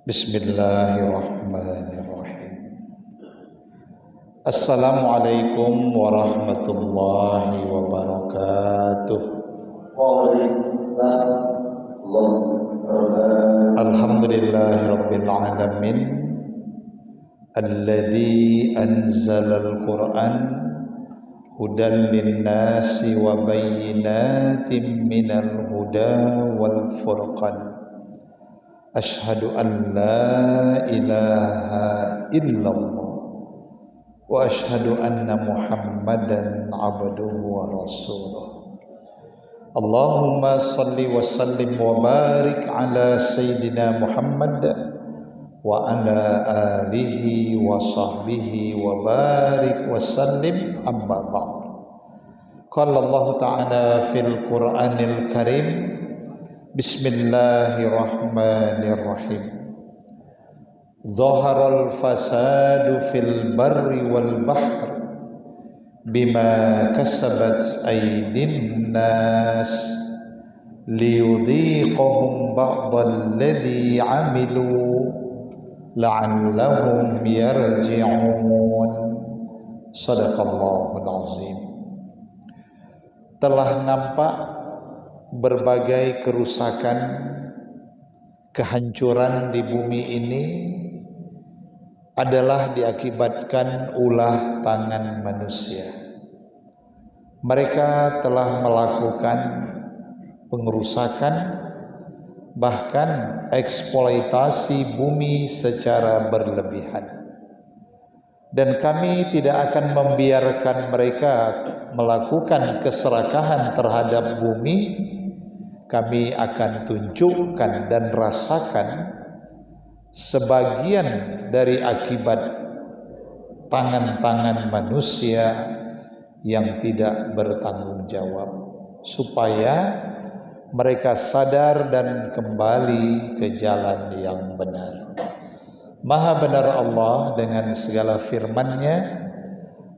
Bismillahirrahmanirrahim. Assalamualaikum warahmatullahi wabarakatuh. Waalaikumsalam warahmatullahi wabarakatuh. Alhamdulillahirabbil alamin alladzi anzalal Qur'an hudan linnasi wa bayyinatin minal huda wal furqan. Ashhadu an la ilaha illallah wa ashhadu anna Muhammadan abduhu wa rasuluh. Allahumma salli wa sallim wa barik ala Sayyidina Muhammad wa ala alihi wa sahbihi wa barik wa sallim, amma ba'd. Qala Allah ta'ala fil Qur'anil Karim, Bismillahirrahmanirrahim. Dhaharal fasadu fil barri wal bahr bima kasabat aydin nas liyudhiqahum ba'dal ladzi 'amilu la'allahum yarji'un. Shadaqallahul azim. Telah nampak berbagai kerusakan, kehancuran di bumi ini adalah diakibatkan ulah tangan manusia. Mereka telah melakukan pengerusakan, bahkan eksploitasi bumi secara berlebihan. Dan kami tidak akan membiarkan mereka melakukan keserakahan terhadap bumi. Kami akan tunjukkan dan rasakan sebagian dari akibat tangan-tangan manusia yang tidak bertanggung jawab, supaya mereka sadar dan kembali ke jalan yang benar. Maha benar Allah dengan segala firman-Nya.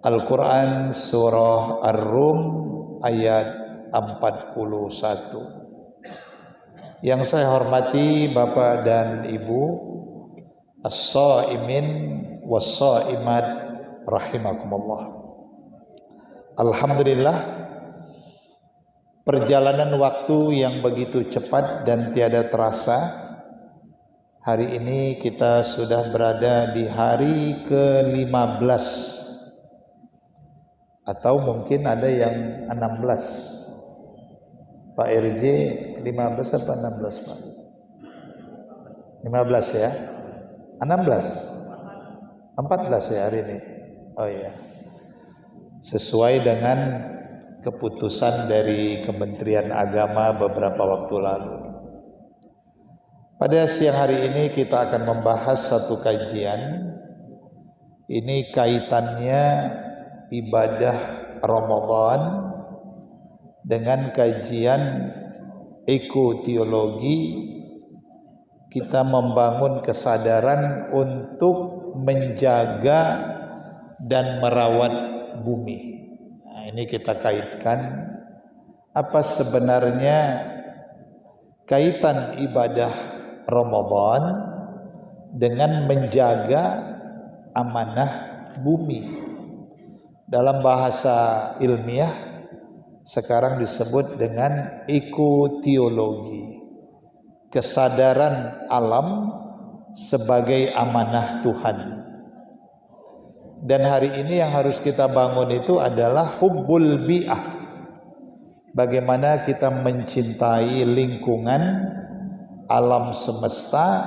Al-Quran surah Ar-Rum ayat 41. Yang saya hormati Bapak dan Ibu as-shaimin was-shaimat rahimakumullah. Alhamdulillah, perjalanan waktu yang begitu cepat dan tiada terasa. Hari ini kita sudah berada di hari ke-15, atau mungkin ada yang 16. Pak RJ 15 apa 16 Pak? 15 ya? 16? 14 ya hari ini? Oh iya. Sesuai dengan keputusan dari Kementerian Agama beberapa waktu lalu. Pada siang hari ini kita akan membahas satu kajian. Ini kaitannya ibadah Ramadan dengan kajian ekoteologi. Kita membangun kesadaran untuk menjaga dan merawat bumi. Nah, ini kita kaitkan apa sebenarnya kaitan ibadah Ramadan dengan menjaga amanah bumi. Dalam bahasa ilmiah sekarang disebut dengan ekoteologi, kesadaran alam sebagai amanah Tuhan. Dan hari ini yang harus kita bangun itu adalah hubbul bi'ah. Bagaimana kita mencintai lingkungan, alam semesta,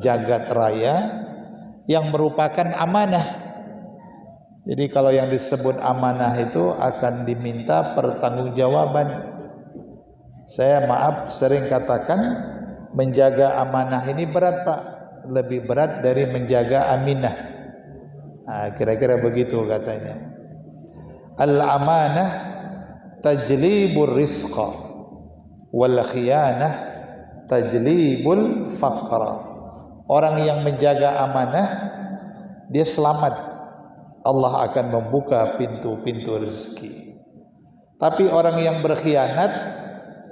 jagat raya yang merupakan amanah. Jadi kalau yang disebut amanah itu akan diminta pertanggungjawaban. Saya sering katakan menjaga amanah ini berat Pak, lebih berat dari menjaga aminah. Nah, kira-kira begitu katanya. Al-amanah tajlibur rizqa wal khiyanah tajlibul faqra. Orang yang menjaga amanah dia selamat. Allah akan membuka pintu-pintu rezeki. Tapi orang yang berkhianat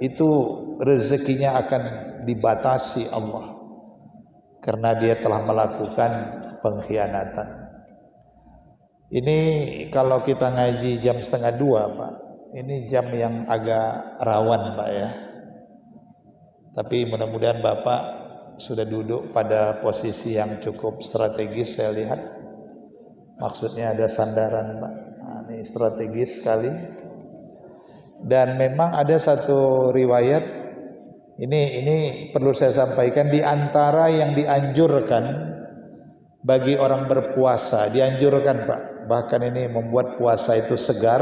itu rezekinya akan dibatasi Allah. karena dia telah melakukan pengkhianatan. Ini kalau kita ngaji jam 1:30 Pak, ini jam yang agak rawan Pak ya. Tapi mudah-mudahan Bapak sudah duduk pada posisi yang cukup strategis, saya lihat. Maksudnya ada sandaran Pak. Nah, ini strategis sekali. Dan memang ada satu riwayat, ini perlu saya sampaikan, di antara yang dianjurkan bagi orang berpuasa, dianjurkan Pak, bahkan ini membuat puasa itu segar,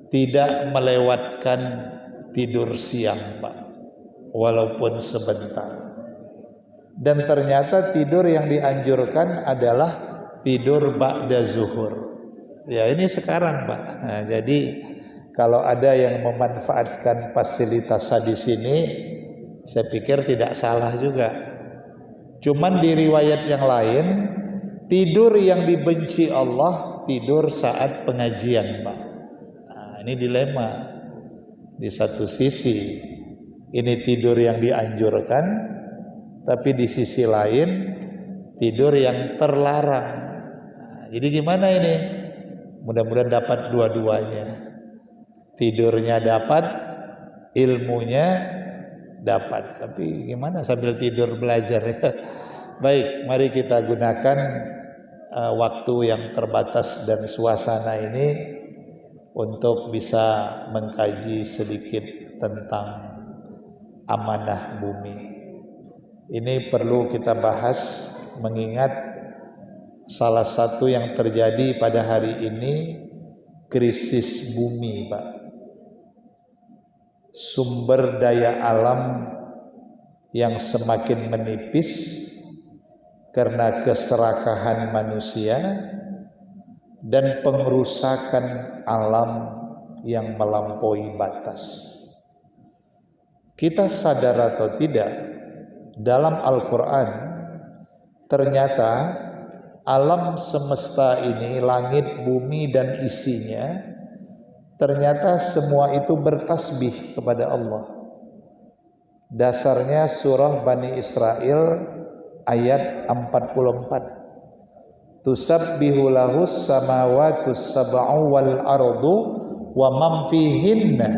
tidak melewatkan tidur siang Pak, walaupun sebentar. Dan ternyata tidur yang dianjurkan adalah tidur ba'da zuhur. Ya ini sekarang Pak. Nah, jadi kalau ada yang memanfaatkan fasilitas di sini, saya pikir tidak salah juga. Cuman di riwayat yang lain, tidur yang dibenci Allah tidur saat pengajian Pak. Nah, ini dilema. Di satu sisi ini tidur yang dianjurkan, tapi di sisi lain tidur yang terlarang. Nah, jadi gimana ini? Mudah-mudahan dapat dua-duanya. Tidurnya dapat, ilmunya dapat. Tapi gimana sambil tidur belajar ya? Baik, mari kita gunakan waktu yang terbatas dan suasana ini untuk bisa mengkaji sedikit tentang amanah bumi. Ini perlu kita bahas mengingat salah satu yang terjadi pada hari ini krisis bumi Pak. Sumber daya alam yang semakin menipis karena keserakahan manusia dan pengerusakan alam yang melampaui batas. Kita sadar atau tidak, dalam Al-Quran ternyata alam semesta ini, langit, bumi dan isinya, ternyata semua itu bertasbih kepada Allah. Dasarnya surah Bani Israel ayat 44. Tusabbihu lahus samawatus sab'u wal ardu wa man fihinna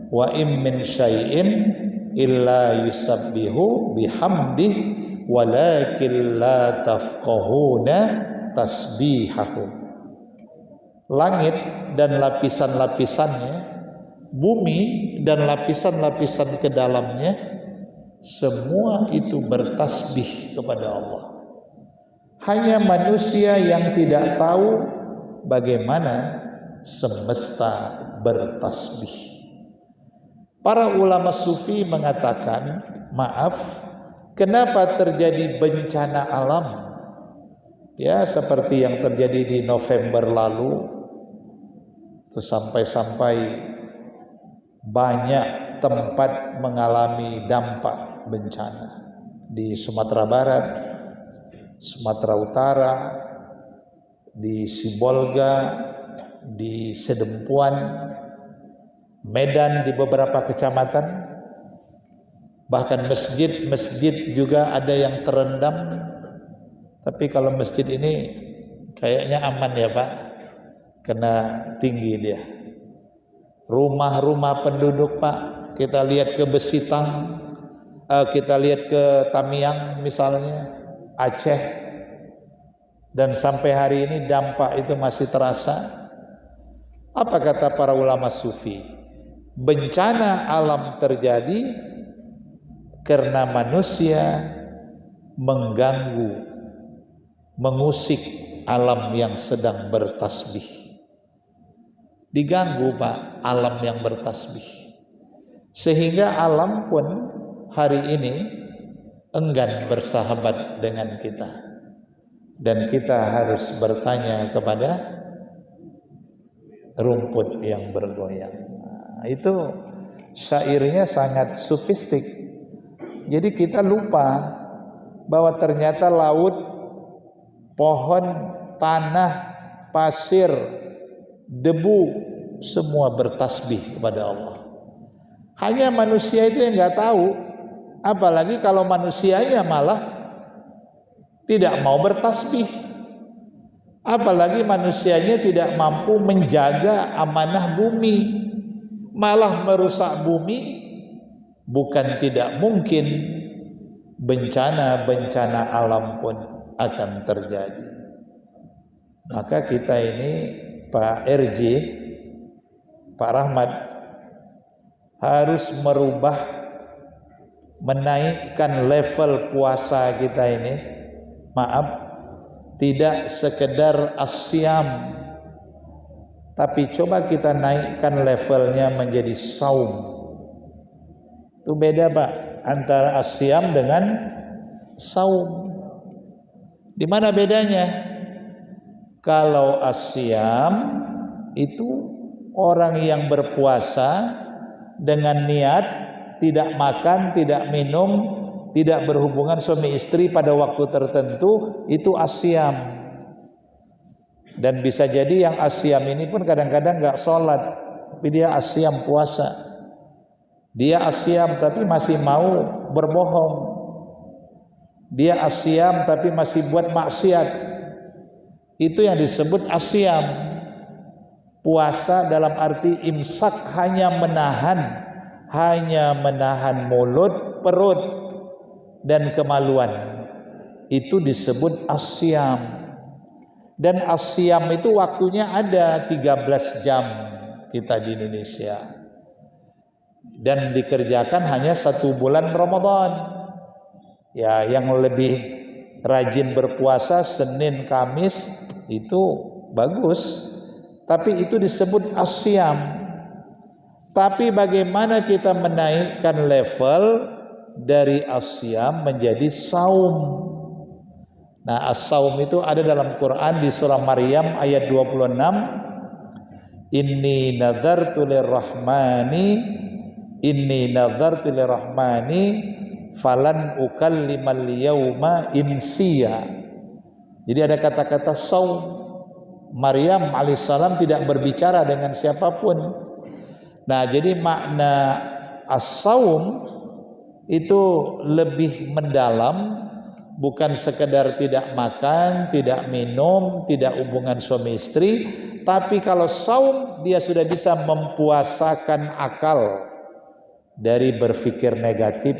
wa im min syai'in illa yusabbihu bihamdih walakin la tafqahuna tasbihahum. Langit dan lapisan-lapisannya, bumi dan lapisan-lapisan ke dalamnya, semua itu bertasbih kepada Allah. Hanya manusia yang tidak tahu bagaimana semesta bertasbih. Para ulama sufi mengatakan, maaf, kenapa terjadi bencana alam? Ya, seperti yang terjadi di November lalu, terus sampai banyak tempat mengalami dampak bencana di Sumatera Barat, Sumatera Utara, di Sibolga, di Sedempuan, Medan, di beberapa kecamatan, bahkan masjid-masjid juga ada yang terendam. Tapi kalau masjid ini kayaknya aman ya Pak, karena tinggi dia. Rumah-rumah penduduk Pak, kita lihat ke Besitang, kita lihat ke Tamiang misalnya, Aceh, dan sampai hari ini dampak itu masih terasa. Apa kata para ulama sufi? Bencana alam terjadi karena manusia mengganggu, mengusik alam yang sedang bertasbih. Diganggu Pak, alam yang bertasbih. Sehingga alam pun hari ini enggan bersahabat dengan kita. Dan kita harus bertanya kepada rumput yang bergoyang. Nah, itu syairnya sangat sofistik. Jadi kita lupa bahwa ternyata laut, pohon, tanah, pasir, debu, semua bertasbih kepada Allah. Hanya manusia itu yang nggak tahu. Apalagi kalau manusianya malah tidak mau bertasbih. Apalagi manusianya tidak mampu menjaga amanah bumi, malah merusak bumi. Bukan tidak mungkin bencana-bencana alam pun akan terjadi. Maka kita ini Pak RJ, Pak Rahmat, harus merubah, menaikkan level puasa kita ini. Maaf, tidak sekedar asyam, tapi coba kita naikkan levelnya menjadi saum. Itu beda Pak, antara asyam dengan saum. Di mana bedanya? Kalau asyam itu orang yang berpuasa dengan niat tidak makan, tidak minum, tidak berhubungan suami istri pada waktu tertentu, itu asyam. Dan bisa jadi yang asyam ini pun kadang-kadang gak sholat, tapi dia asyam puasa. Dia asyam tapi masih mau berbohong. Dia asyam tapi masih buat maksiat. Itu yang disebut asyam. Puasa dalam arti imsak, hanya menahan mulut, perut, dan kemaluan. Itu disebut asyam. Dan asyam itu waktunya ada 13 jam kita di Indonesia. Dan dikerjakan hanya 1 bulan Ramadan. Ya, yang lebih rajin berpuasa Senin Kamis itu bagus, tapi itu disebut asyam. Tapi bagaimana kita menaikkan level dari asyam menjadi saum? Nah, as-saum itu ada dalam Quran di surah Maryam ayat 26. Inni nadartu lirrahmani falan ukallimal yauma insiya. Jadi ada kata-kata saum. Maryam alaihissalam tidak berbicara dengan siapapun. Nah, jadi makna as-saum itu lebih mendalam, bukan sekedar tidak makan, tidak minum, tidak hubungan suami istri, tapi kalau saum dia sudah bisa mempuasakan akal dari berpikir negatif,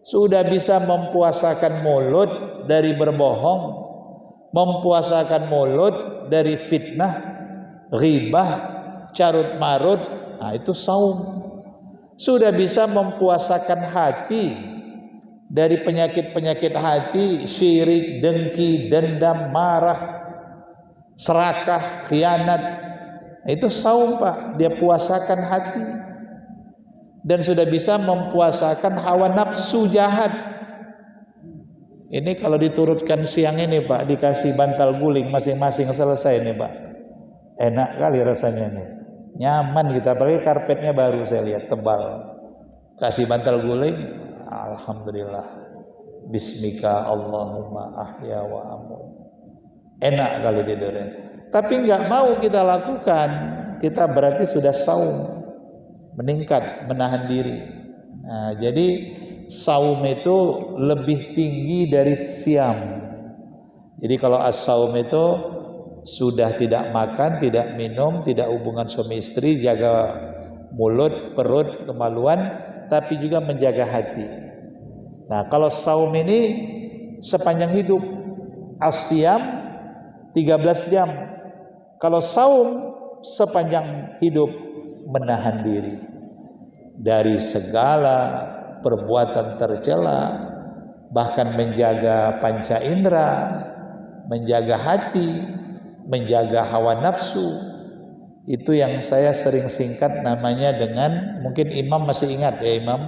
sudah bisa mempuasakan mulut dari berbohong, mempuasakan mulut dari fitnah, ghibah, carut marut. Nah, itu saum. Sudah bisa mempuasakan hati dari penyakit-penyakit hati, syirik, dengki, dendam, marah, serakah, khianat. Itu saum Pak, dia puasakan hati. Dan sudah bisa mempuasakan hawa nafsu jahat. Ini kalau diturutkan siang ini Pak, dikasih bantal guling masing-masing, selesai nih Pak. Enak kali rasanya nih, nyaman kita, apalagi karpetnya baru saya lihat tebal. Kasih bantal guling, alhamdulillah. Bismika Allahumma ahya wa amut. Enak kali tidurnya. Tapi nggak mau kita lakukan, kita berarti sudah saum, meningkat, menahan diri. Nah, jadi saum itu lebih tinggi dari siam. Jadi kalau as-saum itu sudah tidak makan, tidak minum, tidak hubungan suami istri, jaga mulut, perut, kemaluan, tapi juga menjaga hati. Nah, kalau saum ini sepanjang hidup, as-siyam 13 jam. Kalau saum sepanjang hidup, menahan diri dari segala perbuatan tercela, bahkan menjaga panca indera, menjaga hati, menjaga hawa nafsu. Itu yang saya sering singkat namanya dengan, mungkin Imam masih ingat ya Imam,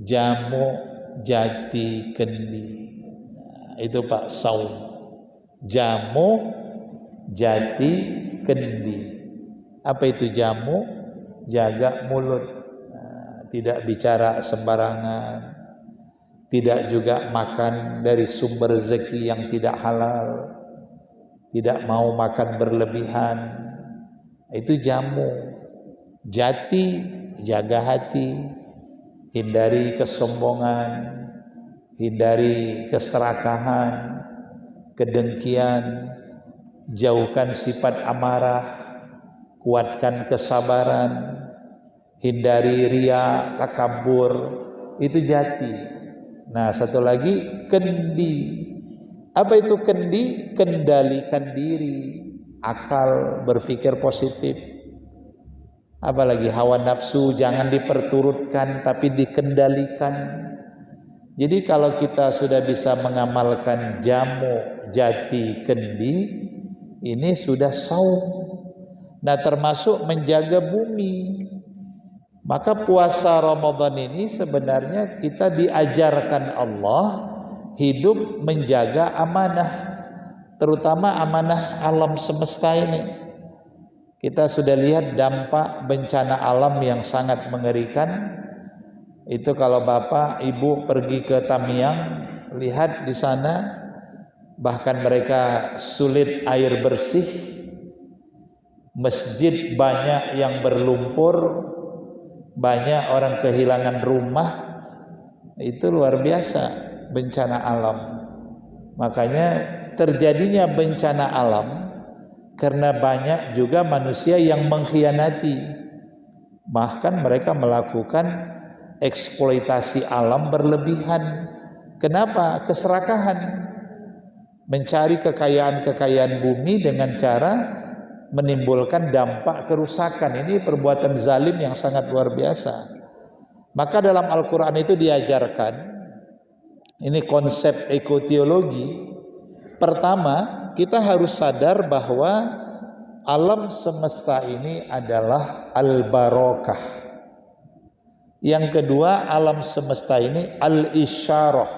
jamu jati kendi. Nah, itu Pak saum, jamu jati kendi. Apa itu jamu? Jaga mulut, nah, tidak bicara sembarangan, tidak juga makan dari sumber rezeki yang tidak halal, tidak mau makan berlebihan. Itu jamu. Jati, jaga hati, hindari kesombongan, hindari keserakahan, kedengkian, jauhkan sifat amarah, kuatkan kesabaran, hindari ria, takabur, itu jati. Nah, satu lagi kendi. Apa itu kendi? Kendalikan diri, akal, berpikir positif. Apalagi hawa nafsu jangan diperturutkan tapi dikendalikan. Jadi kalau kita sudah bisa mengamalkan jamu, jati, kendi, ini sudah saum. Nah, termasuk menjaga bumi. Maka puasa Ramadan ini sebenarnya kita diajarkan Allah hidup menjaga amanah, terutama amanah alam semesta ini. Kita sudah lihat dampak bencana alam yang sangat mengerikan. Itu kalau Bapak Ibu pergi ke Tamiang, lihat di sana bahkan mereka sulit air bersih, masjid banyak yang berlumpur, banyak orang kehilangan rumah. Itu luar biasa bencana alam. Makanya terjadinya bencana alam karena banyak juga manusia yang mengkhianati, bahkan mereka melakukan eksploitasi alam berlebihan. Kenapa? Keserakahan, mencari kekayaan-kekayaan bumi dengan cara menimbulkan dampak kerusakan. Ini perbuatan zalim yang sangat luar biasa. Maka dalam Al-Quran itu diajarkan, ini konsep ekoteologi. Pertama, kita harus sadar bahwa alam semesta ini adalah al-barokah. Yang kedua, alam semesta ini al-isyarah.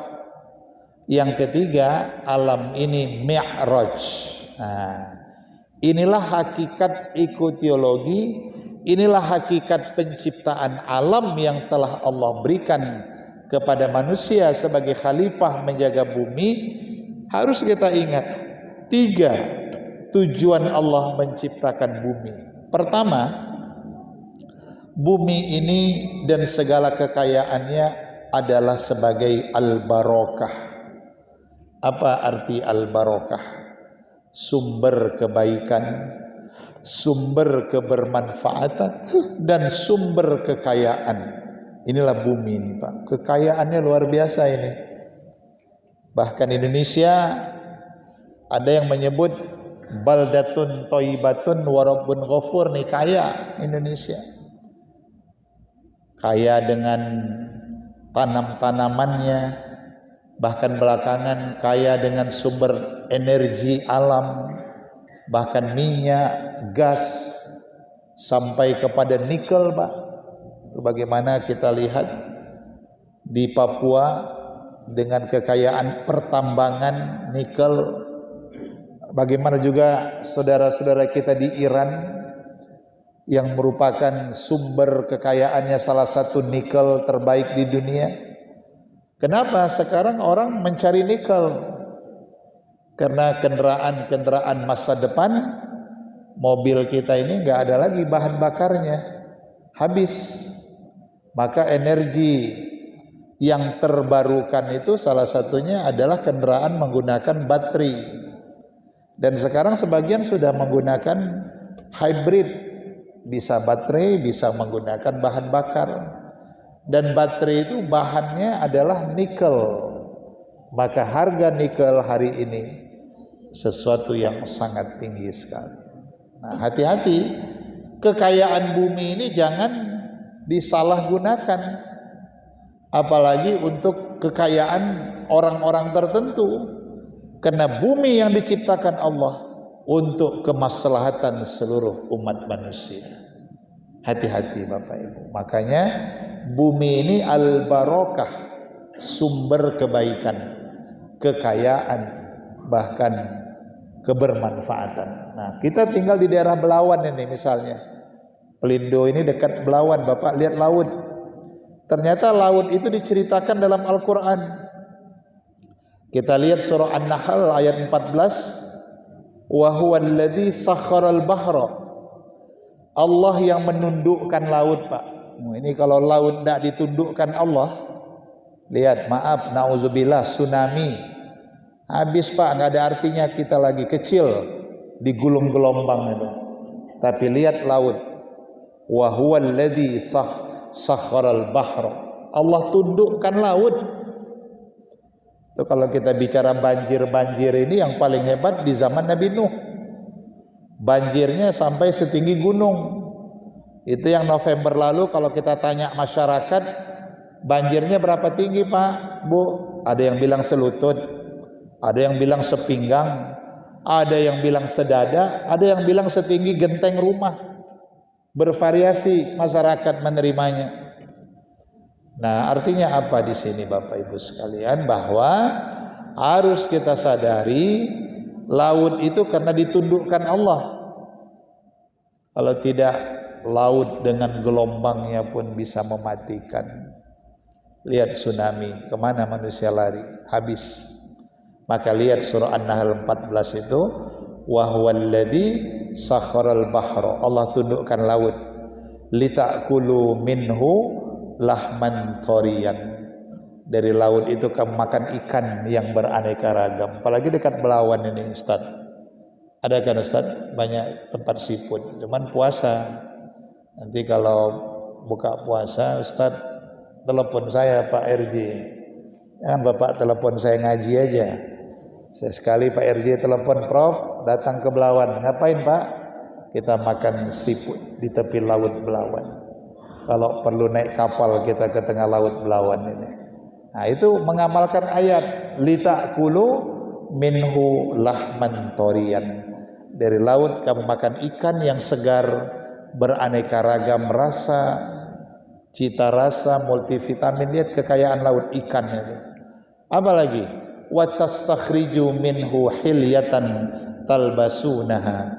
Yang ketiga, alam ini mi'raj. Nah, inilah hakikat ekoteologi, inilah hakikat penciptaan alam yang telah Allah berikan kepada manusia sebagai khalifah menjaga bumi. Harus kita ingat 3 tujuan Allah menciptakan bumi. Pertama, bumi ini dan segala kekayaannya adalah sebagai al-barokah. Apa arti al-barokah? Sumber kebaikan, sumber kebermanfaatan, dan sumber kekayaan. Inilah bumi ini, Pak. Kekayaannya luar biasa ini. Bahkan Indonesia ada yang menyebut baldatun thayyibatun wa rabbun ghafur, nih kaya Indonesia. Kaya dengan tanam-tanamannya, bahkan belakangan kaya dengan sumber energi alam, bahkan minyak, gas, sampai kepada nikel, Pak. Itu bagaimana kita lihat di Papua dengan kekayaan pertambangan nikel. Bagaimana juga saudara-saudara kita di Iran yang merupakan sumber kekayaannya salah satu nikel terbaik di dunia. Kenapa sekarang orang mencari nikel? Karena kendaraan masa depan, mobil kita ini nggak ada lagi bahan bakarnya, habis. Maka energi yang terbarukan itu salah satunya adalah kendaraan menggunakan baterai. Dan sekarang sebagian sudah menggunakan hybrid, bisa baterai, bisa menggunakan bahan bakar. Dan baterai itu bahannya adalah nikel. Maka harga nikel hari ini sesuatu yang sangat tinggi sekali. Nah, hati-hati, kekayaan bumi ini jangan disalahgunakan, apalagi untuk kekayaan orang-orang tertentu. Karena bumi yang diciptakan Allah untuk kemaslahatan seluruh umat manusia. Hati-hati Bapak Ibu. Makanya bumi ini al-barokah, sumber kebaikan, kekayaan, bahkan kebermanfaatan. Nah, kita tinggal di daerah Belawan ini misalnya. Pelindo ini dekat Belawan, Bapak lihat laut. Ternyata laut itu diceritakan dalam Al-Quran. Kita lihat surah An-Nahl ayat 14. Wa huwal ladzi sakharal bahra. Allah yang menundukkan laut, Pak. Ini kalau laut tidak ditundukkan Allah, Lihat, maaf, nauzubillah, tsunami. Habis Pak, nggak ada artinya kita lagi kecil digulung gelombang itu. Tapi lihat laut. Wa huwal ladzi sakharal bahra. Allah tundukkan laut. Itu kalau kita bicara banjir ini yang paling hebat di zaman Nabi Nuh. Banjirnya sampai setinggi gunung. Itu yang November lalu kalau kita tanya masyarakat, banjirnya berapa tinggi Pak, Bu? Ada yang bilang selutut, ada yang bilang sepinggang, ada yang bilang sedada, ada yang bilang setinggi genteng rumah. Bervariasi masyarakat menerimanya. Nah, artinya apa di sini Bapak Ibu sekalian? Bahwa harus kita sadari laut itu karena ditundukkan Allah. Kalau tidak, laut dengan gelombangnya pun bisa mematikan. Lihat tsunami, kemana manusia lari? Habis. Maka lihat surah An-Nahl 14 itu, wa huwallazi sakharal bahra. Allah tundukkan laut. Litakulu minhu lahman thoriyan. Dari laut itu kamu makan ikan yang beraneka ragam. Apalagi dekat Belawan ini Ustaz. Ada kan Ustaz? Banyak tempat seafood. Cuman puasa. Nanti kalau buka puasa Ustaz telepon saya Pak RJ. Jangan Bapak telepon saya ngaji aja. Sesekali Pak RJ telepon, Prof datang ke Belawan. Ngapain Pak? Kita makan seafood di tepi laut Belawan. Kalau perlu naik kapal kita ke tengah laut Belawan ini. Nah itu mengamalkan ayat litakulu minhu lahman thoriyan. Dari laut kamu makan ikan yang segar, beraneka ragam rasa, cita rasa, multivitamin. Lihat kekayaan laut ikan itu. Apa lagi? Wa tastakhriju minhu hilyatan talbasunaha.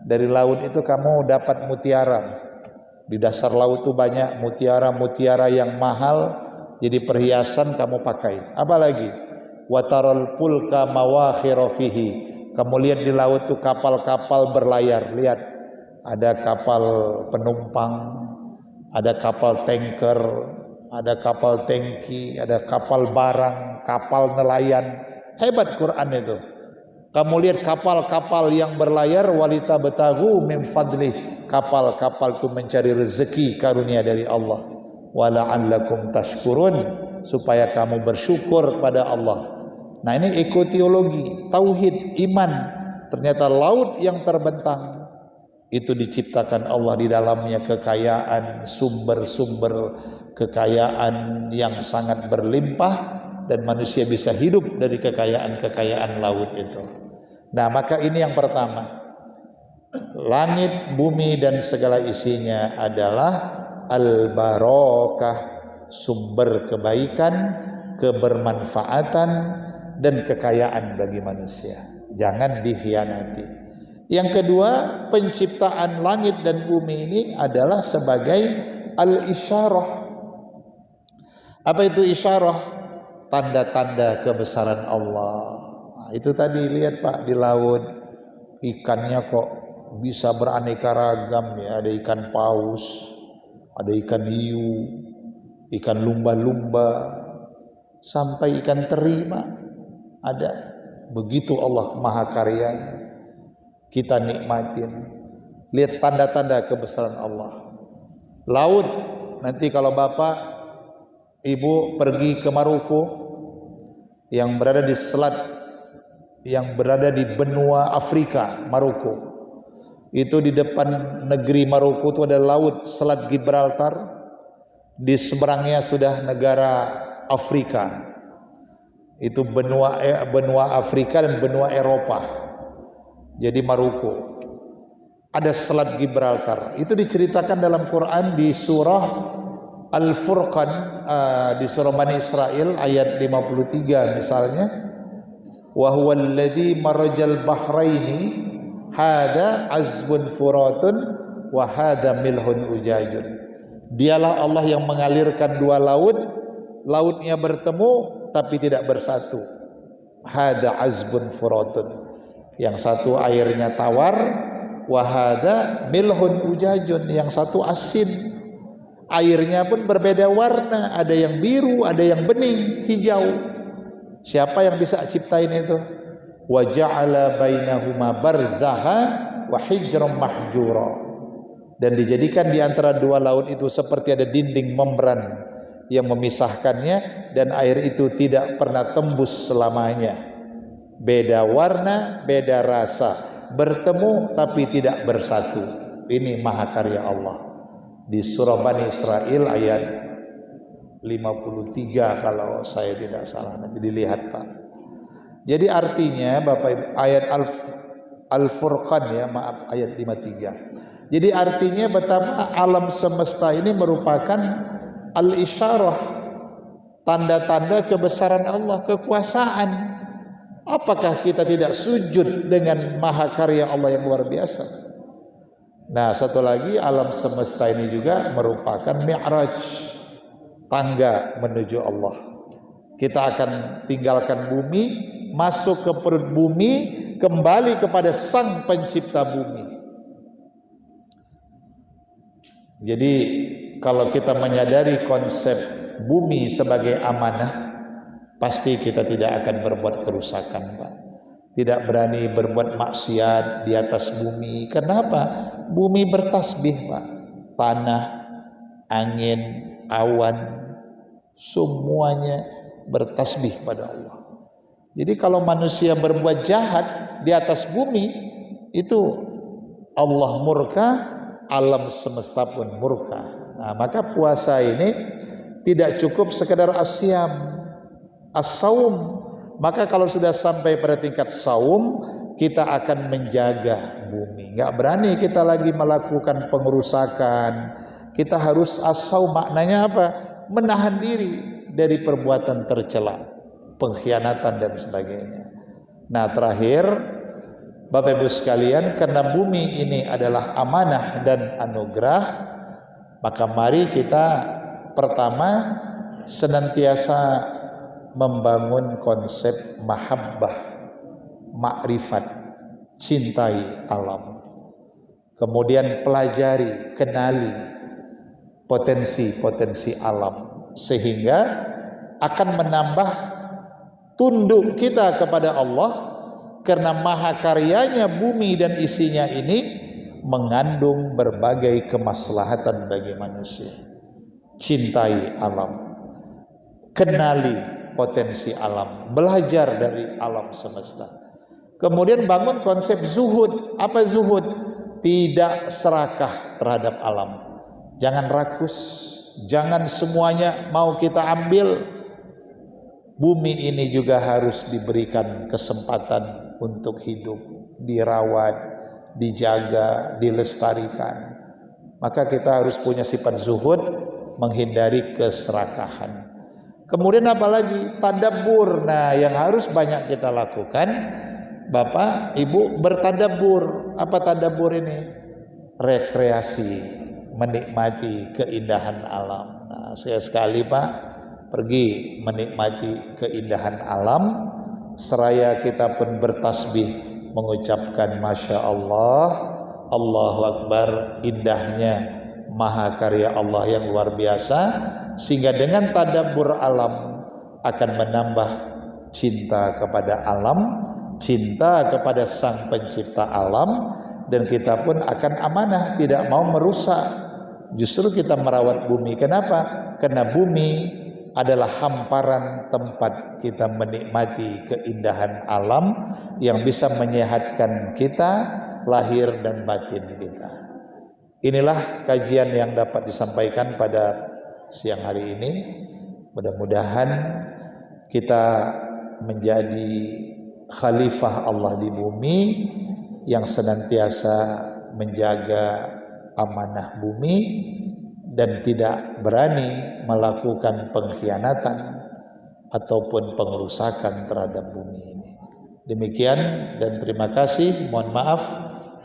Dari laut itu kamu dapat mutiara. Di dasar laut itu banyak mutiara-mutiara yang mahal, jadi perhiasan kamu pakai. Apa lagi? Wataral pulka mawakhira fihi. Kamu lihat di laut itu kapal-kapal berlayar. Lihat, ada kapal penumpang, ada kapal tanker, ada kapal tangki, ada kapal barang, kapal nelayan. Hebat Quran itu. Kamu lihat kapal-kapal yang berlayar, walita betagu min fadlih. Kapal-kapal itu mencari rezeki karunia dari Allah. Wala'allakum tashkurun, supaya kamu bersyukur pada Allah. Nah ini ekoteologi, tauhid, iman. Ternyata laut yang terbentang itu diciptakan Allah, di dalamnya kekayaan, sumber-sumber kekayaan yang sangat berlimpah, dan manusia bisa hidup dari kekayaan-kekayaan laut itu. Nah maka ini yang pertama. Langit, bumi dan segala isinya adalah al-barakah, sumber kebaikan, kebermanfaatan dan kekayaan bagi manusia. Jangan dikhianati. Yang kedua, penciptaan langit dan bumi ini adalah sebagai al-isyarah. Apa itu isyarah? Tanda-tanda kebesaran Allah. Nah, itu tadi lihat Pak, di laut ikannya kok bisa beraneka ragam ya. Ada ikan paus, ada ikan hiu, ikan lumba-lumba, sampai ikan teri ada. Begitu Allah maha karyanya, kita nikmatin. Lihat tanda-tanda kebesaran Allah. Laut, nanti kalau Bapak Ibu pergi ke Maroko yang berada di selat, yang berada di benua Afrika, Maroko, itu di depan negeri Maroko itu ada laut, Selat Gibraltar. Di seberangnya sudah negara Afrika. Itu benua Afrika dan benua Eropa. Jadi Maroko. Ada Selat Gibraltar. Itu diceritakan dalam Quran di surah Al-Furqan, di surah Bani Israel ayat 53 misalnya. Wa huwal ladzi marajal bahraini hada azbun furatun wa hada milhun ujajun. Dialah Allah yang mengalirkan dua laut, lautnya bertemu tapi tidak bersatu. Hada azbun furatun, yang satu airnya tawar, wa hada milhun ujajun, yang satu asin. Airnya pun berbeda warna, ada yang biru, ada yang bening, hijau. Siapa yang bisa ciptain itu? Wa ja'ala bainahuma barzaha wa hijran mahjura. Dan dijadikan di antara dua laut itu seperti ada dinding membran yang memisahkannya, dan air itu tidak pernah tembus selamanya. Beda warna, beda rasa, bertemu tapi tidak bersatu. Ini mahakarya Allah. Di surah Bani Israel ayat 53 kalau saya tidak salah, nanti dilihat Pak. Jadi artinya Bapak Ibu, ayat Al-Furqan ya, maaf, ayat 53. Jadi artinya betapa alam semesta ini merupakan al-isyarah, tanda-tanda kebesaran Allah, kekuasaan. Apakah kita tidak sujud dengan mahakarya Allah yang luar biasa? Nah, satu lagi, alam semesta ini juga merupakan mi'raj, tangga menuju Allah. Kita akan tinggalkan bumi, masuk ke perut bumi, kembali kepada Sang Pencipta bumi. Jadi kalau kita menyadari konsep bumi sebagai amanah, pasti kita tidak akan berbuat kerusakan, Pak. Tidak berani berbuat maksiat di atas bumi. Kenapa? Bumi bertasbih, Pak. Tanah, angin, awan, semuanya bertasbih pada Allah. Jadi kalau manusia berbuat jahat di atas bumi, itu Allah murka, alam semesta pun murka. Nah, maka puasa ini tidak cukup sekedar asyam, as-saum. Maka kalau sudah sampai pada tingkat saum, kita akan menjaga bumi. Nggak berani kita lagi melakukan pengerusakan. Kita harus as-saum, maknanya apa? Menahan diri dari perbuatan tercela, pengkhianatan dan sebagainya. Nah, terakhir Bapak Ibu sekalian, karena bumi ini adalah amanah dan anugerah, maka mari kita pertama senantiasa membangun konsep mahabbah, makrifat, cintai alam. Kemudian pelajari, kenali potensi-potensi alam, sehingga akan menambah tunduk kita kepada Allah, karena mahakaryanya bumi dan isinya ini mengandung berbagai kemaslahatan bagi manusia. Cintai alam, kenali potensi alam, belajar dari alam semesta. Kemudian bangun konsep zuhud. Apa zuhud? Tidak serakah terhadap alam. Jangan rakus, jangan semuanya mau kita ambil. Bumi ini juga harus diberikan kesempatan untuk hidup, dirawat, dijaga, dilestarikan. Maka kita harus punya sifat zuhud, menghindari keserakahan. Kemudian apalagi? Tadabbur. Nah, yang harus banyak kita lakukan, Bapak, Ibu, bertadabbur. Apa tadabbur ini? Rekreasi, menikmati keindahan alam. Nah, sekali Pak, pergi menikmati keindahan alam, seraya kita pun bertasbih, mengucapkan Masya Allah, Allahu Akbar, indahnya mahakarya Allah yang luar biasa, sehingga dengan tadabbur alam akan menambah cinta kepada alam, cinta kepada Sang Pencipta alam, dan kita pun akan amanah, tidak mau merusak. Justru kita merawat bumi. Kenapa? Karena bumi adalah hamparan tempat kita menikmati keindahan alam yang bisa menyehatkan kita, lahir dan batin kita. Inilah kajian yang dapat disampaikan pada siang hari ini. Mudah-mudahan kita menjadi khalifah Allah di bumi yang senantiasa menjaga amanah bumi dan tidak berani melakukan pengkhianatan ataupun pengerusakan terhadap bumi ini. Demikian dan terima kasih. Mohon maaf.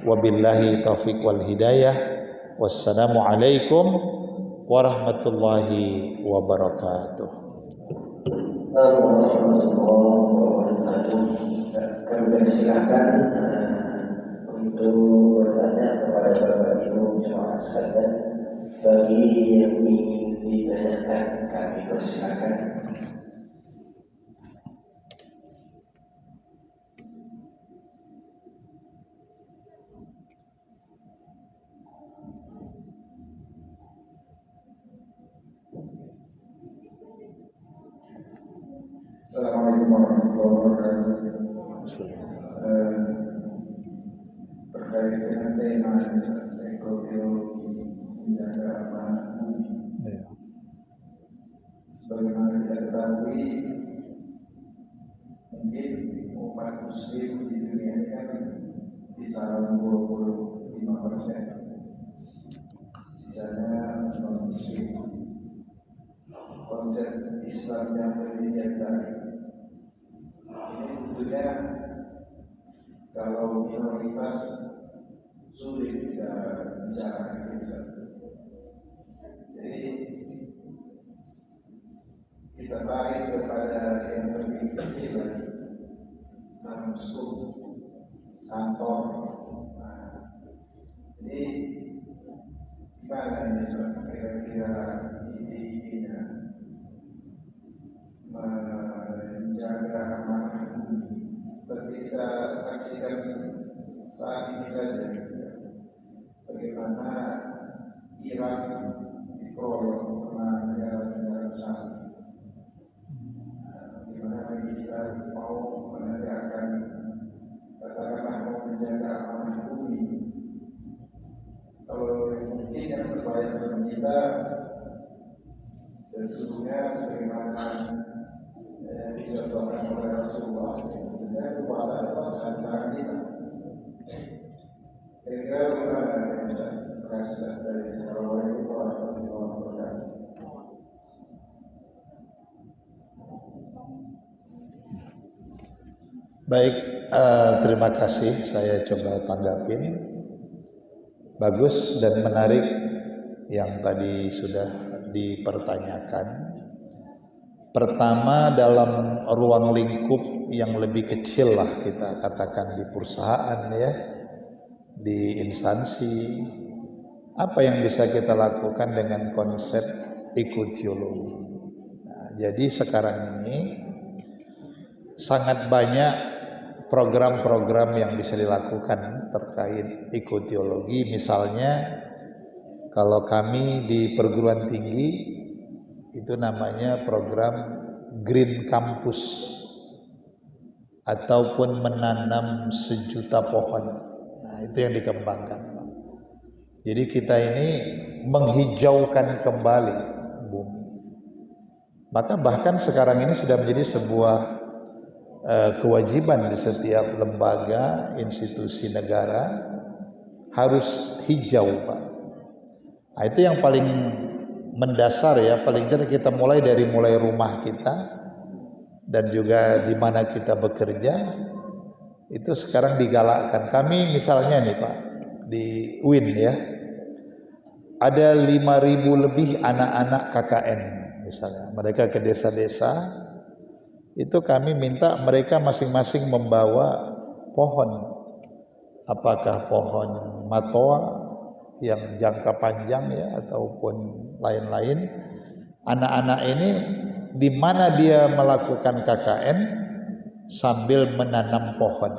Wabillahi taufiq wal hidayah. Wassalamualaikum warahmatullahi wabarakatuh. Warahmatullahi wabarakatuh. Kami persilakan untuk bertanya kepada Bapak Ibu jemaah sekalian. Bagi yang ingin ditanyakan, kami persilakan. Assalamualaikum warahmatullahi wabarakatuh. Terkait dengan tema ekobiologi menjaga amanah bumi, sebagaimana kita ketahui, mungkin umat muslim di dunia ini kan kisaran 25%, sisanya non muslim. Konsep Islam yang lebih baik ini tentunya kalau minoritas sulit kita bicara kita. Jadi kita tarik kepada yang lebih kecil lagi, langsung kantor. Nah, jadi gimana ini kira-kira ide-idenya menjaga amanah bumi seperti kita saksikan saat ini saja, bagaimana Iran dikeroyok sama negara-negara besar. Bagaimana lagi kita mau menegakkan, katakanlah mau menjaga amanah bumi. Kalau mungkin yang terbaik sama kita tentunya sebagaimana dicontohkan oleh Rasulullah, tentunya puasa tangan kita. Kira-kira bagaimana yang bisa terasa dari Assalamualaikum warahmatullahi wabarakatuh. Baik, terima kasih. Saya coba tanggapin. Bagus dan menarik yang tadi sudah dipertanyakan. Pertama, dalam ruang lingkup yang lebih kecil lah kita katakan di perusahaan ya, di instansi, apa yang bisa kita lakukan dengan konsep ekoteologi. Nah, jadi sekarang ini sangat banyak program-program yang bisa dilakukan terkait ekoteologi. Misalnya kalau kami di perguruan tinggi itu namanya program Green Campus ataupun menanam 1.000.000 pohon. Nah, itu yang dikembangkan. Jadi kita ini menghijaukan kembali bumi. Maka bahkan sekarang ini sudah menjadi sebuah kewajiban di setiap lembaga, institusi negara harus hijau, Pak. Nah, itu yang paling mendasar ya, paling tidak kita mulai dari rumah kita dan juga di mana kita bekerja itu sekarang digalakkan. Kami misalnya nih Pak di UIN ya, ada 5.000 lebih anak-anak KKN misalnya, mereka ke desa-desa, itu kami minta mereka masing-masing membawa pohon, apakah pohon matoa yang jangka panjang ya ataupun lain-lain. Anak-anak ini di mana dia melakukan KKN sambil menanam pohon.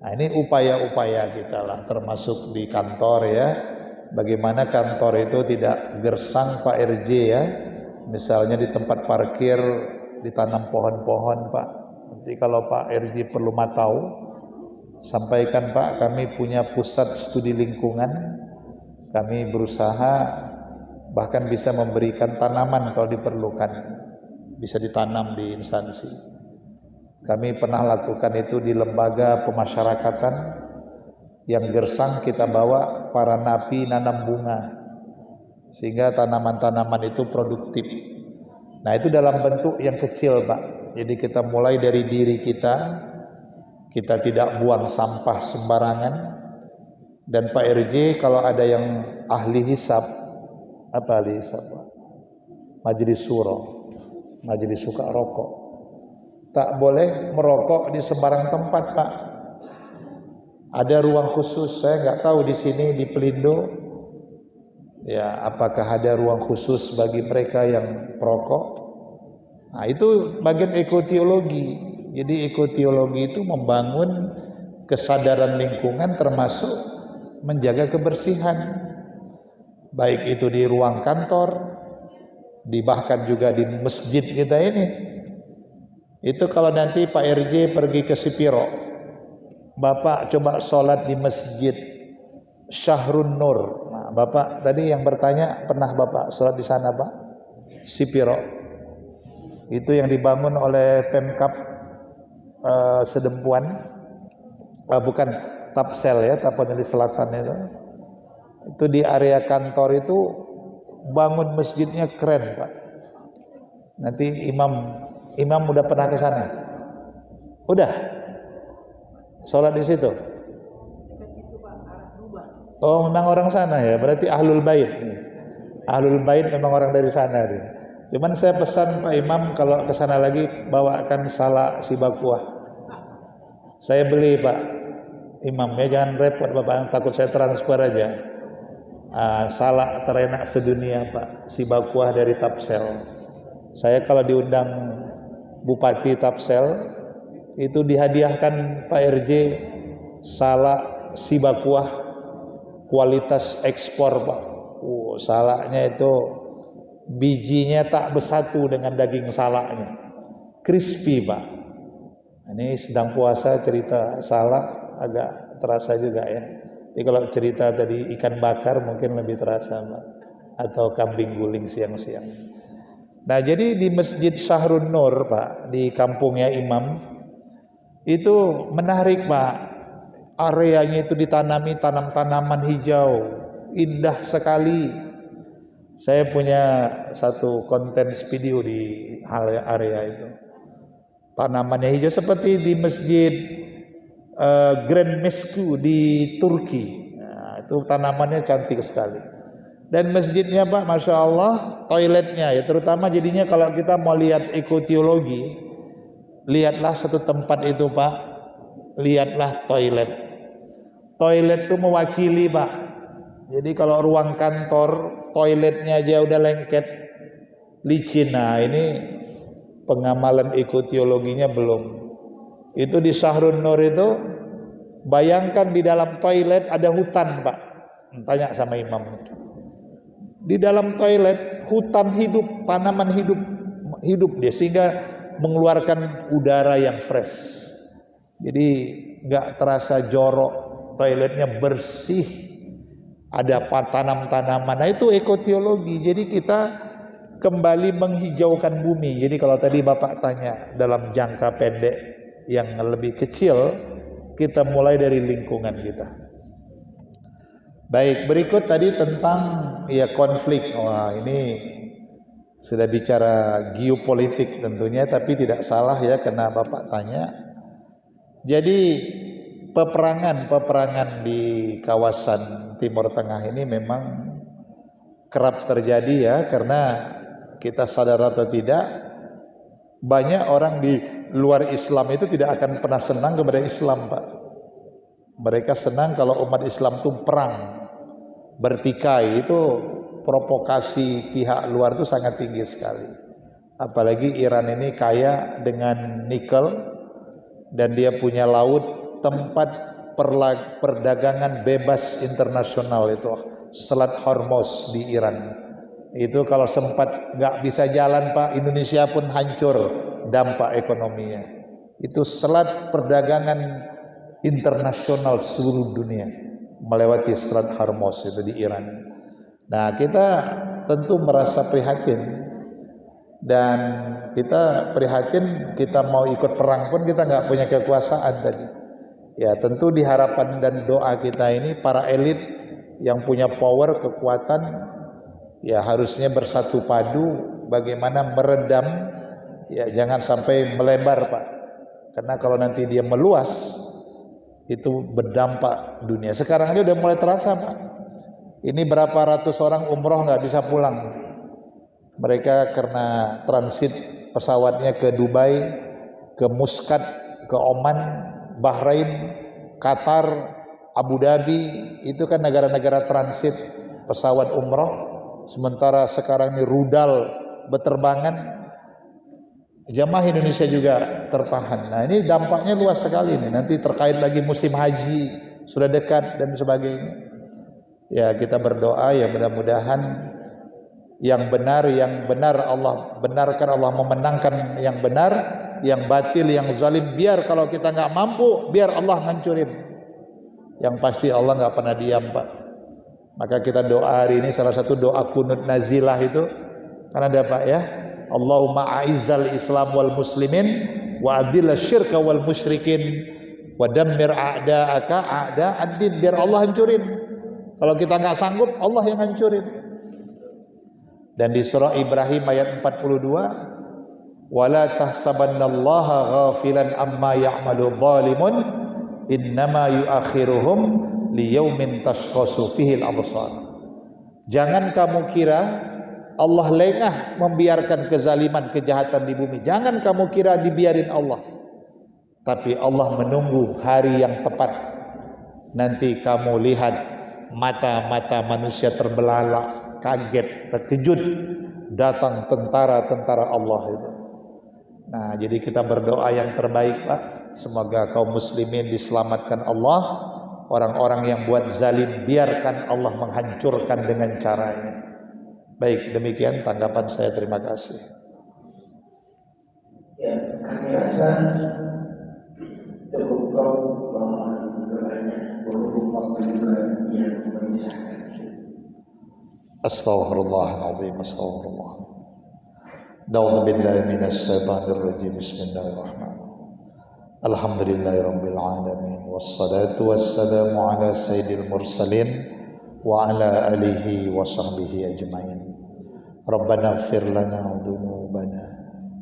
Nah, ini upaya-upaya kita lah, termasuk di kantor ya. Bagaimana kantor itu tidak gersang Pak RJ ya. Misalnya di tempat parkir ditanam pohon-pohon Pak. Nanti kalau Pak RJ perlu mau tahu, sampaikan Pak, kami punya pusat studi lingkungan. Kami berusaha bahkan bisa memberikan tanaman kalau diperlukan, bisa ditanam di instansi. Kami pernah lakukan itu di lembaga pemasyarakatan yang gersang, kita bawa para napi nanam bunga sehingga tanaman-tanaman itu produktif. Nah, itu dalam bentuk yang kecil Pak. Jadi kita mulai dari diri kita tidak buang sampah sembarangan. Dan Pak RJ kalau ada yang ahli hisab, apa ahli hisab Pak? Majelis Suro, majelis suka rokok, tak boleh merokok di sembarang tempat Pak. Ada ruang khusus, saya nggak tahu di sini di Pelindo Ya, apakah ada ruang khusus bagi mereka yang perokok? Nah, itu bagian ekoteologi. Jadi ekoteologi itu membangun kesadaran lingkungan termasuk menjaga kebersihan. Baik itu di ruang kantor, bahkan juga di masjid kita ini. Itu kalau nanti Pak RJ pergi ke Sipiro, Bapak coba sholat di masjid Syahrun Nur. Nah, Bapak tadi yang bertanya, pernah Bapak sholat di sana, Pak? Sipiro. Itu yang dibangun oleh Pemkab Sedempuan. Bukan Tapsel ya, Tapanuli di selatan itu. Itu di area kantor itu bangun masjidnya keren, Pak. Nanti imam udah pernah ke sana? Udah? Sholat di situ? Oh, memang orang sana ya, berarti Ahlul Bait nih. Ahlul Bait memang orang dari sana dia. Cuman saya pesan Pak Imam kalau ke sana lagi bawakan salak sibakuah. Saya beli Pak Imam ya, jangan repot Bapak, takut saya transfer aja. Salak terenak sedunia Pak, sibakuah dari Tapsel. Saya kalau diundang Bupati Tapsel itu dihadiahkan Pak RJ salak sibakuah kualitas ekspor Pak. Salaknya itu bijinya tak bersatu dengan daging salaknya, crispy Pak. Ini sedang puasa cerita salak agak terasa juga ya. Jadi kalau cerita tadi ikan bakar mungkin lebih terasa Pak, atau kambing guling siang-siang. Nah jadi di Masjid Syahrun Nur Pak, di kampungnya Imam, itu menarik Pak. Areanya itu ditanami tanaman hijau, indah sekali. Saya punya satu konten video di area itu. Tanamannya hijau seperti di Masjid Grand Mesku di Turki. Nah, itu tanamannya cantik sekali. Dan masjidnya Pak, Masya Allah, toiletnya ya, terutama jadinya kalau kita mau lihat ekoteologi, lihatlah satu tempat itu Pak, lihatlah toilet. Toilet itu mewakili Pak. Jadi kalau ruang kantor, toiletnya aja udah lengket, licin. Nah ini pengamalan ekoteologinya belum. Itu di Syahrun Nur itu, bayangkan di dalam toilet ada hutan Pak. Tanya sama imam. Di dalam toilet hutan hidup, tanaman hidup dia, sehingga mengeluarkan udara yang fresh. Jadi nggak terasa jorok. Toiletnya bersih, ada tanam-tanaman. Nah itu ekoteologi. Jadi kita kembali menghijaukan bumi. Jadi kalau tadi Bapak tanya dalam jangka pendek yang lebih kecil, kita mulai dari lingkungan kita. Baik, berikut tadi tentang ya konflik. Wah ini sudah bicara geopolitik tentunya, tapi tidak salah ya karena Bapak tanya. Jadi peperangan di kawasan Timur Tengah ini memang kerap terjadi ya, karena kita sadar atau tidak, banyak orang di luar Islam itu tidak akan pernah senang kepada Islam Pak. Mereka senang kalau umat Islam itu perang, bertikai. Itu provokasi pihak luar itu sangat tinggi sekali. Apalagi Iran ini kaya dengan nikel dan dia punya laut, tempat perdagangan bebas internasional itu Selat Hormuz di Iran. Itu kalau sempat nggak bisa jalan Pak, Indonesia pun hancur dampak ekonominya. Itu selat perdagangan internasional seluruh dunia melewati Selat Hormuz itu di Iran. Nah kita tentu merasa prihatin, dan kita prihatin, kita mau ikut perang pun kita nggak punya kekuasaan tadi. Ya tentu di harapan dan doa kita ini para elit yang punya power, kekuatan, ya harusnya bersatu padu bagaimana meredam, ya jangan sampai melebar Pak. Karena kalau nanti dia meluas itu berdampak dunia. Sekarang aja udah mulai terasa Pak. Ini berapa ratus orang umroh nggak bisa pulang. Mereka karena transit pesawatnya ke Dubai, ke Muscat, ke Oman, Bahrain, Qatar, Abu Dhabi, itu kan negara-negara transit. pesawat umroh, sementara sekarang ini rudal berterbangan, jamaah Indonesia juga tertahan. Nah ini dampaknya luas sekali nih. Nanti terkait lagi musim haji sudah dekat dan sebagainya. Ya kita berdoa ya mudah-mudahan yang benar Allah benarkan, Allah memenangkan yang benar, yang batil, yang zalim biar kalau kita nggak mampu biar Allah ngancurin. Yang pasti Allah nggak pernah diam Pak. Maka kita doa hari ini salah satu doa kunut nazilah itu kan ada Pak ya. Allahumma a'izzal Islam wal muslimin wa adil syirka wal musyrikin wa dammir a'da'aka a'da'ad-din, biar Allah hancurin. Kalau kita nggak sanggup, Allah yang hancurin. Dan di surah Ibrahim ayat 42, wala tahsabannallaha ghafilan amma ya'malu dhalimun innama yu'akhiruhum liyaumin tashkhasu fihi al-absar. Jangan kamu kira Allah lengah membiarkan kezaliman, kejahatan di bumi. Jangan kamu kira dibiarin Allah. Tapi Allah menunggu hari yang tepat. Nanti kamu lihat mata-mata manusia terbelalak, kaget, terkejut, datang tentara-tentara Allah itu. Nah, jadi kita berdoa yang terbaik Pak. Semoga kaum muslimin diselamatkan Allah. Orang-orang yang buat zalim biarkan Allah menghancurkan dengan caranya. Baik, demikian tanggapan saya. Terima kasih. Ya, kami rasa cukup mohon doanya, berhubung waktu juga yang memisahkan. Astaghfirullahaladzim, astaghfirullah. Na'udzu billahi minasy syaithanir rajim. Bismillahirrahmanirrahim. Alhamdulillahirabbil alamin wassalatu wassalamu ala sayyidil mursalin wa ala alihi wa sahbihi ajmain. Rabbana ighfir lana dhunubana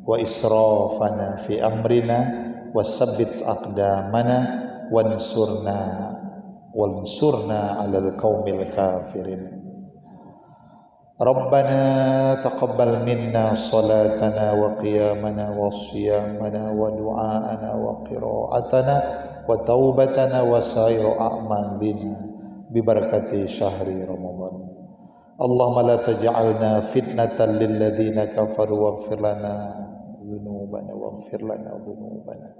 wa israfana fi amrina wasabbit aqdamana wansurna 'alal qaumil kafirin. Rabbana taqabbal minna salatana wa qiyamana wa siyamana wa du'aana wa qira'atana wa taubatana wa sa'iru a'malina bi barakati syahri Ramadan. Allahumma la taj'alna fitnatan lil ladzina kafaru waghfir lana dzunubana waghfir lana dzunubana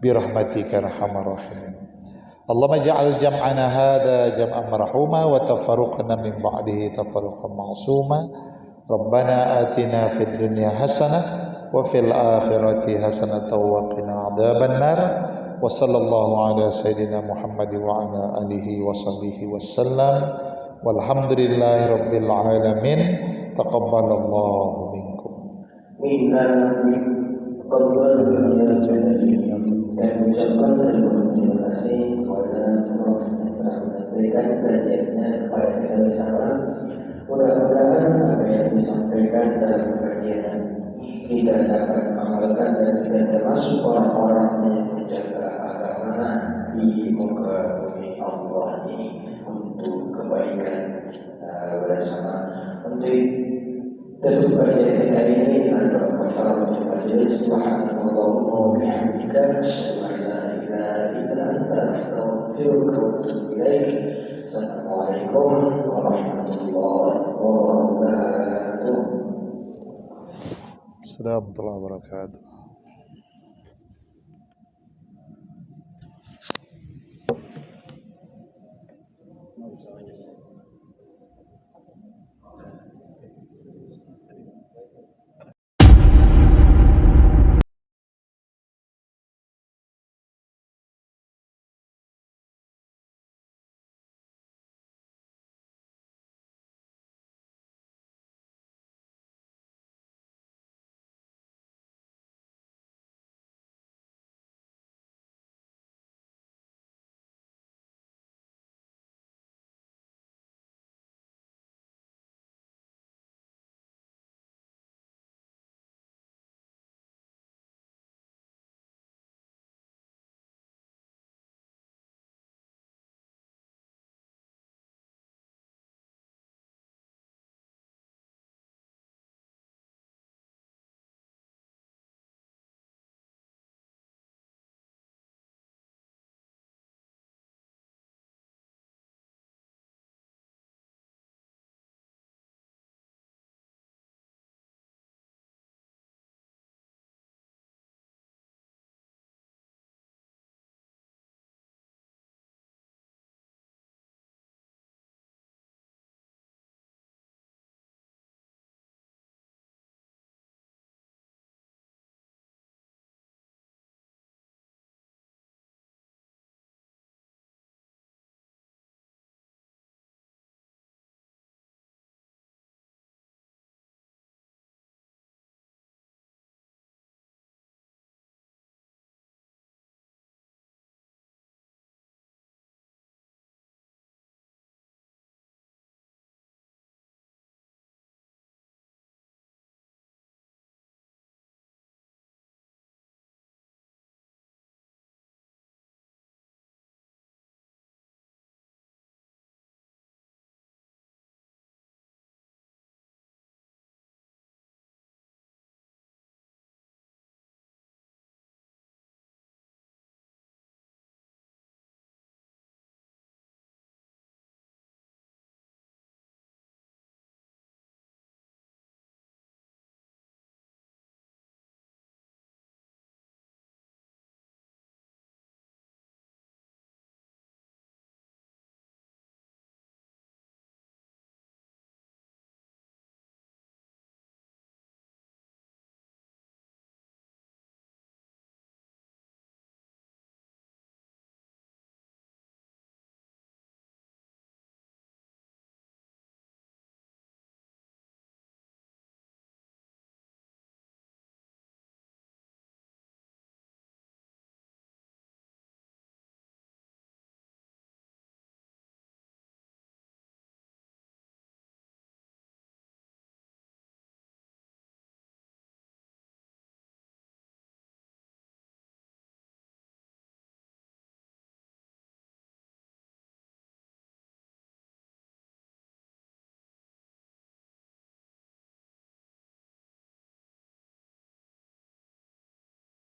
bi rahmatika arhamar rahimin. Allahumma ja'al jam'ana hadha jam'an marhuma wa tafarruqana min ba'dihi tafarruqan ma'suma. Rabbana atina fid dunya hasanah wa fil akhirati hasanah wa qina adzaban nar. Wa sallallahu ala sayyidina Muhammad wa ala alihi wa sahbihi wasallam. Walhamdulillahi rabbil alamin. Taqabbalallahu minkum. Dan ucapkan terima kasih kepada Prof. yang telah memberikan belajarnya kepada kita bersama. Mudah-mudahan apa yang disampaikan dalam kajian kita dapat amalkan dan kita termasuk orang-orang yang menjaga agama di muka bumi Allah ini untuk kebaikan bersama. Untuk tentu kajian kita ini adalah kafaratul majlis. Subhanallahumma wa bihamdika asyhadu an la ilaha illa anta astaghfiruka wa atubu ilaik. Assalamualaikum warahmatullahi wabarakatuh. Assalamualaikum warahmatullahi wabarakatuh.